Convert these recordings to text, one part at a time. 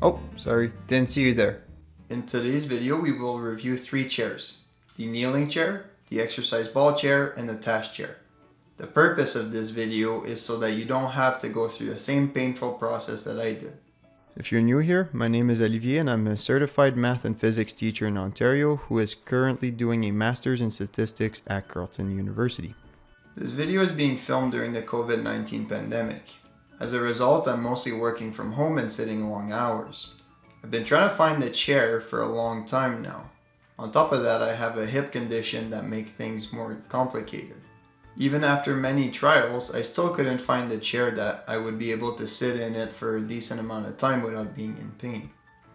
Oh, sorry, didn't see you there. In today's video, we will review 3 chairs: the kneeling chair, the exercise ball chair, and the task chair. The purpose of this video is so that you don't have to go through the same painful process that I did. If you're new here, my name is Olivier and I'm a certified math and physics teacher in Ontario who is currently doing a master's in statistics at Carleton University. This video is being filmed during the COVID-19 pandemic. As a result, I'm mostly working from home and sitting long hours. I've been trying to find the chair for a long time now. On top of that, I have a hip condition that makes things more complicated. Even after many trials, I still couldn't find the chair that I would be able to sit in it for a decent amount of time without being in pain.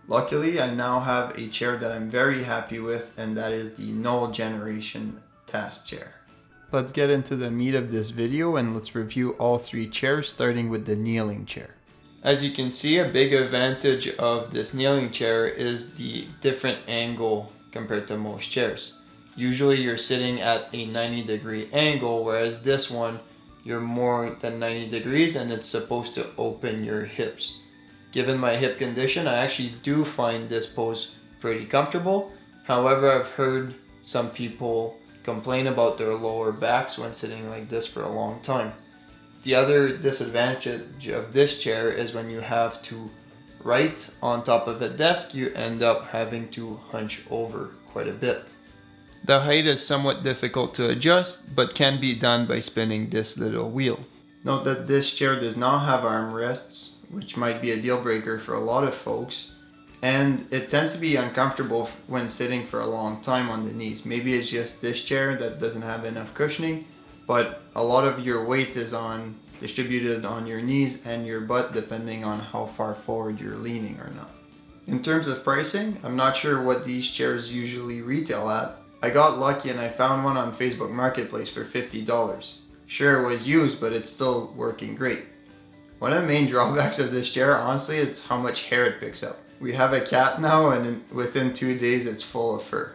Luckily, I now have a chair that I'm very happy with, and that is the Knoll Generation task chair. Let's get into the meat of this video and let's review all 3 chairs, starting with the kneeling chair. As you can see, a big advantage of this kneeling chair is the different angle compared to most chairs. Usually you're sitting at a 90-degree angle, whereas this one, you're more than 90 degrees and it's supposed to open your hips. Given my hip condition, I actually do find this pose pretty comfortable. However, I've heard some people complain about their lower backs when sitting like this for a long time. The other disadvantage of this chair is when you have to write on top of a desk, you end up having to hunch over quite a bit. The height is somewhat difficult to adjust, but can be done by spinning this little wheel. Note that this chair does not have armrests, which might be a deal breaker for a lot of folks, and it tends to be uncomfortable when sitting for a long time on the knees. Maybe it's just this chair that doesn't have enough cushioning, but a lot of your weight is distributed on your knees and your butt depending on how far forward you're leaning or not. In terms of pricing, I'm not sure what these chairs usually retail at. I got lucky and I found one on Facebook Marketplace for $50. Sure, it was used, but it's still working great. One of the main drawbacks of this chair, honestly, it's how much hair it picks up. We have a cat now and within 2 days it's full of fur.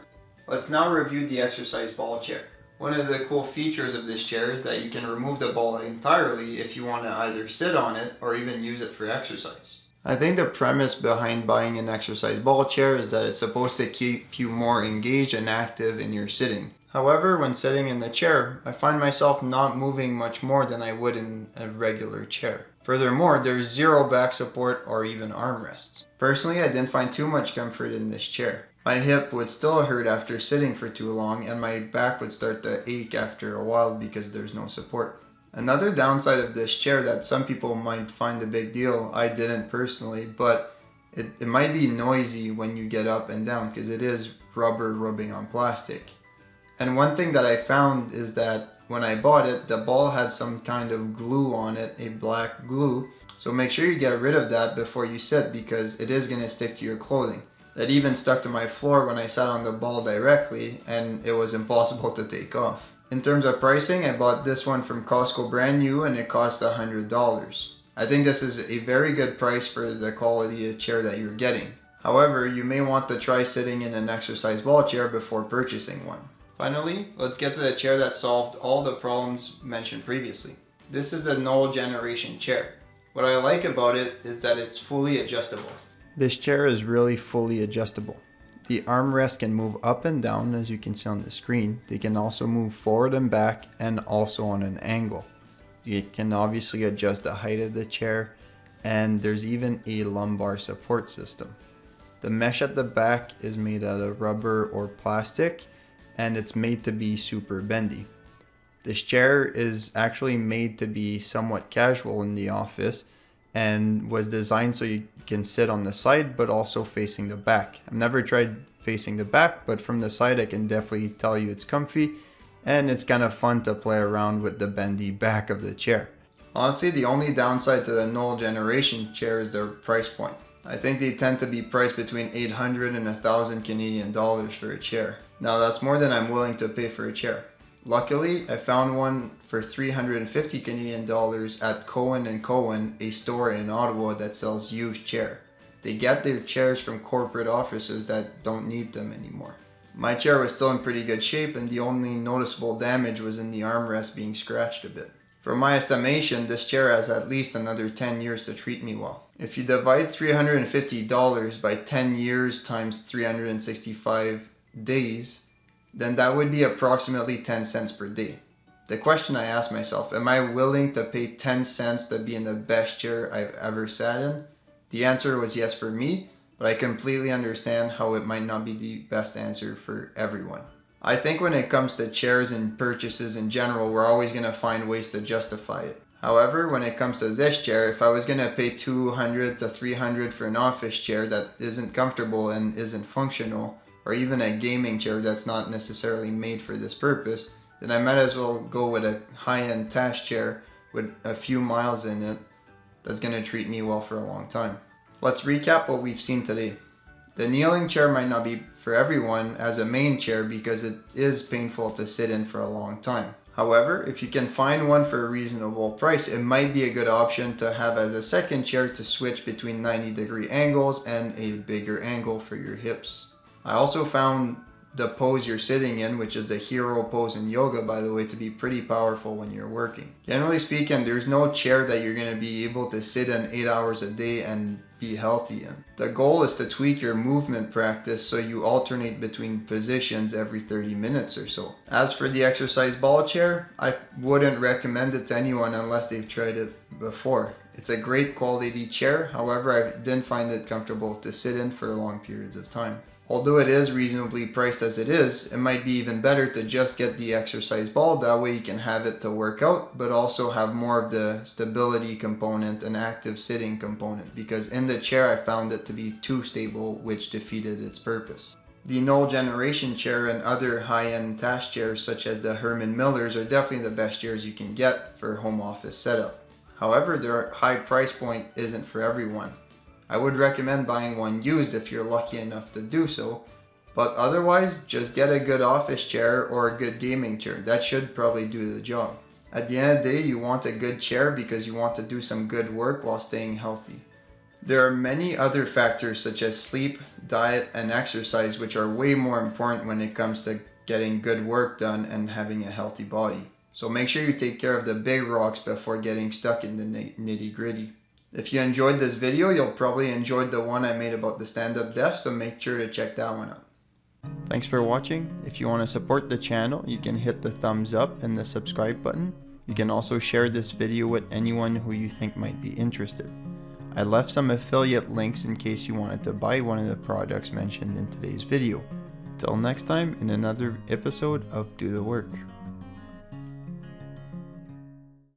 Let's now review the exercise ball chair. One of the cool features of this chair is that you can remove the ball entirely if you want to either sit on it or even use it for exercise. I think the premise behind buying an exercise ball chair is that it's supposed to keep you more engaged and active in your sitting. However, when sitting in the chair, I find myself not moving much more than I would in a regular chair. Furthermore, there's zero back support or even armrests. Personally, I didn't find too much comfort in this chair. My hip would still hurt after sitting for too long, and my back would start to ache after a while because there's no support. Another downside of this chair that some people might find a big deal, I didn't personally, but it might be noisy when you get up and down because it is rubber rubbing on plastic. And one thing that I found is that when I bought it, the ball had some kind of glue on it, a black glue. So make sure you get rid of that before you sit because it is going to stick to your clothing. That even stuck to my floor when I sat on the ball directly and it was impossible to take off. In terms of pricing, I bought this one from Costco brand new and it cost $100. I think this is a very good price for the quality of chair that you're getting. However, you may want to try sitting in an exercise ball chair before purchasing one. Finally, let's get to the chair that solved all the problems mentioned previously. This is a Knoll Generation chair. What I like about it is that it's fully adjustable. This chair is really fully adjustable. The armrest can move up and down as you can see on the screen. They can also move forward and back and also on an angle. You can obviously adjust the height of the chair and there's even a lumbar support system. The mesh at the back is made out of rubber or plastic and it's made to be super bendy. This chair is actually made to be somewhat casual in the office and was designed so you can sit on the side but also facing the back. I've never tried facing the back, but from the side I can definitely tell you it's comfy and it's kind of fun to play around with the bendy back of the chair. Honestly, the only downside to the Knoll Generation chair is their price point. I think they tend to be priced between 800 and 1,000 Canadian dollars for a chair. Now that's more than I'm willing to pay for a chair. Luckily, I found one for 350 Canadian dollars at Cohen Cohen, a store in Ottawa that sells used chair. They get their chairs from corporate offices that don't need them anymore. My chair was still in pretty good shape and the only noticeable damage was in the armrest being scratched a bit. From my estimation, this chair has at least another 10 years to treat me well. If you divide $350 by 10 years times 365 days, then that would be approximately 10 cents per day. The question I asked myself, am I willing to pay 10 cents to be in the best chair I've ever sat in? The answer was yes for me, but I completely understand how it might not be the best answer for everyone. I think when it comes to chairs and purchases in general, we're always going to find ways to justify it. However, when it comes to this chair, if I was going to pay $200 to $300 for an office chair that isn't comfortable and isn't functional, or even a gaming chair that's not necessarily made for this purpose, then I might as well go with a high-end task chair with a few miles in it that's going to treat me well for a long time. Let's recap what we've seen today. The kneeling chair might not be for everyone as a main chair because it is painful to sit in for a long time. However, if you can find one for a reasonable price, it might be a good option to have as a second chair to switch between 90-degree angles and a bigger angle for your hips. I also found the pose you're sitting in, which is the hero pose in yoga, by the way, to be pretty powerful when you're working. Generally speaking, there's no chair that you're going to be able to sit in 8 hours a day and be healthy in. The goal is to tweak your movement practice so you alternate between positions every 30 minutes or so. As for the exercise ball chair, I wouldn't recommend it to anyone unless they've tried it before. It's a great quality chair, however, I didn't find it comfortable to sit in for long periods of time. Although it is reasonably priced as it is, it might be even better to just get the exercise ball. That way you can have it to work out, but also have more of the stability component and active sitting component, because in the chair I found it to be too stable, which defeated its purpose. The Knoll Generation chair and other high-end task chairs such as the Herman Millers are definitely the best chairs you can get for home office setup. However, their high price point isn't for everyone. I would recommend buying one used if you're lucky enough to do so, but otherwise just get a good office chair or a good gaming chair. That should probably do the job. At the end of the day, you want a good chair because you want to do some good work while staying healthy. There are many other factors such as sleep, diet, and exercise which are way more important when it comes to getting good work done and having a healthy body. So make sure you take care of the big rocks before getting stuck in the nitty-gritty. If you enjoyed this video, you'll probably enjoy the one I made about the stand-up desk, so make sure to check that one out. Thanks for watching. If you want to support the channel, you can hit the thumbs up and the subscribe button. You can also share this video with anyone who you think might be interested. I left some affiliate links in case you wanted to buy one of the products mentioned in today's video. Till next time, in another episode of Do the Work.